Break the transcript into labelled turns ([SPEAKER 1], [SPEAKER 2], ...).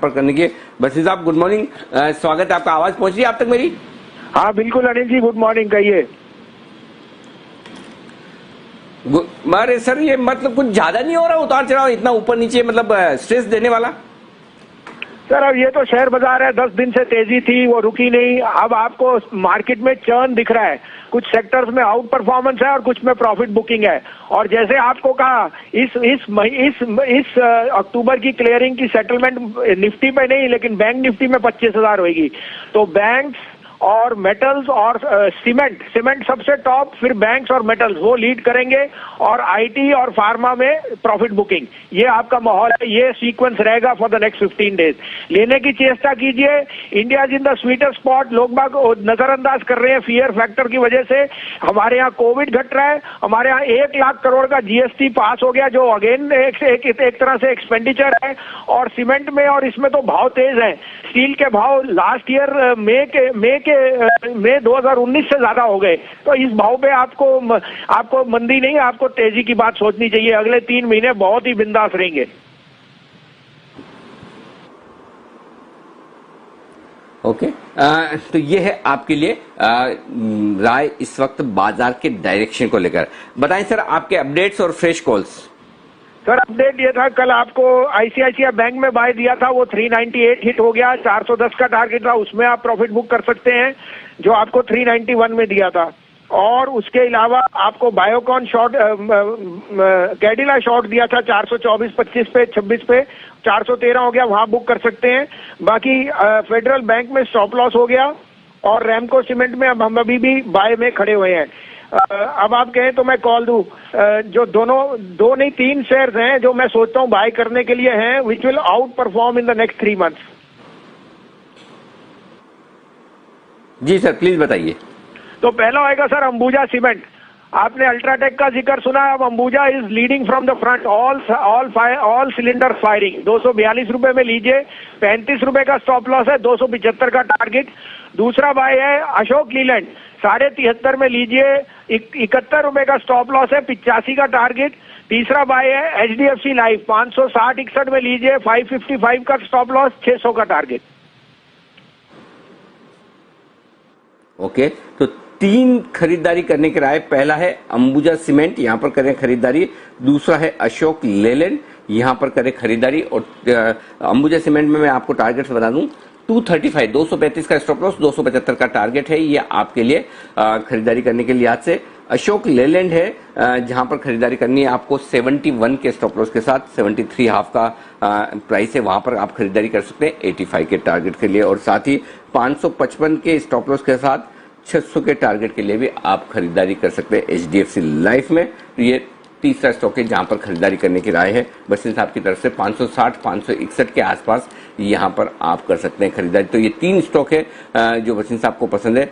[SPEAKER 1] संपर्क करने के। बसिन साहब गुड मॉर्निंग, स्वागत है आपका। आवाज पहुंच रही है आप तक मेरी?
[SPEAKER 2] हाँ बिल्कुल अनिल जी, गुड मॉर्निंग, कहिए।
[SPEAKER 1] अरे सर, ये मतलब कुछ ज्यादा नहीं हो रहा उतार चढ़ाव इतना ऊपर नीचे, मतलब स्ट्रेस देने वाला?
[SPEAKER 2] सर अब ये तो शेयर बाजार है, 10 दिन से तेजी थी, वो रुकी नहीं। अब आपको मार्केट में चर्न दिख रहा है, कुछ सेक्टर्स में आउट परफॉर्मेंस है और कुछ में प्रॉफिट बुकिंग है। और जैसे आपको कहा, इस अक्टूबर की क्लियरिंग की सेटलमेंट निफ्टी पे नहीं लेकिन बैंक निफ्टी में 25,000 होगी। तो बैंक्स और मेटल्स और सीमेंट सबसे टॉप, फिर बैंक्स और मेटल्स वो लीड करेंगे, और आईटी और फार्मा में प्रॉफिट बुकिंग। ये आपका माहौल है, ये सीक्वेंस रहेगा फॉर द नेक्स्ट 15 डेज। लेने की चेष्टा कीजिए, India in the sweeter spot. लोग बाग नजरअंदाज कर रहे हैं फियर फैक्टर की वजह से। हमारे यहाँ कोविड घट रहा है, हमारे यहाँ 1 लाख करोड़ का जीएसटी पास हो गया, जो अगेन एक तरह से एक्सपेंडिचर है। और सीमेंट में और इसमें तो भाव तेज है। स्टील के भाव लास्ट ईयर मई 2019 से ज्यादा हो गए। तो इस भाव पे आपको मंदी नहीं, आपको तेजी की बात सोचनी चाहिए। अगले 3 महीने बहुत ही बिंदास रहेंगे।
[SPEAKER 1] ओके, तो ये है आपके लिए राय इस वक्त बाजार के डायरेक्शन को लेकर। बताएं सर आपके अपडेट्स और फ्रेश कॉल्स।
[SPEAKER 2] सर अपडेट ये था, कल आपको आईसीआईसीआई बैंक में बाय दिया था, वो 398 हिट हो गया। 410 का टारगेट था, उसमें आप प्रॉफिट बुक कर सकते हैं, जो आपको 391 में दिया था। और उसके अलावा आपको बायोकॉन शॉर्ट, कैडिला शॉर्ट दिया था 424.25 पे, 26 पे 413 हो गया, वहां बुक कर सकते हैं। बाकी फेडरल बैंक में स्टॉप लॉस हो गया, और रैमको सीमेंट में अब हम अभी भी बाय में खड़े हुए हैं। अब आप कहें तो मैं कॉल दूं, जो दो नहीं 3 शेयर्स हैं जो मैं सोचता हूं बाय करने के लिए हैं, which will outperform in the next 3 months.
[SPEAKER 1] जी सर प्लीज बताइए।
[SPEAKER 2] तो पहला आएगा सर अंबुजा सीमेंट। आपने अल्ट्राटेक का जिक्र सुना, अब Ambuja is leading from the front, all cylinder firing. 242 रुपए में लीजिए, 35 रुपए का स्टॉप लॉस है, 275 का टारगेट। दूसरा बाय है अशोक लीलैंड, 73.5 में लीजिए, 71 रुपए का स्टॉप लॉस है, 85 का टारगेट। तीसरा बाय है एचडीएफसी लाइफ, 560-61 में लीजिए, 555 का स्टॉप लॉस, 600 का टारगेट।
[SPEAKER 1] ओके, तो 3 खरीदारी करने की राय। पहला है अंबुजा सीमेंट, यहां पर करें खरीदारी। दूसरा है अशोक लेलैंड, यहां पर करें खरीदारी। और अंबुजा सीमेंट में मैं आपको टारगेट बता दूं, 235 235 का स्टॉप लॉस, 275 का टारगेट है। ये आपके लिए खरीदारी करने के लिहाज से। अशोक लेलैंड है जहां पर खरीदारी करनी है आपको 71 के स्टॉप लॉस के साथ, 73 हाफ का प्राइस है, वहां पर आप खरीदारी कर सकते हैं 85 के टारगेट के लिए। और साथ ही 555 के स्टॉप लॉस के साथ 600 के टारगेट के लिए भी आप खरीदारी कर सकते हैं एचडीएफसी लाइफ में। तो ये तीसरा स्टॉक है जहां पर खरीदारी करने की राय है बसिन साहब की तरफ से। 560 561 के आसपास यहां पर आप कर सकते हैं खरीदारी। तो ये 3 स्टॉक है जो बसिन साहब को पसंद है।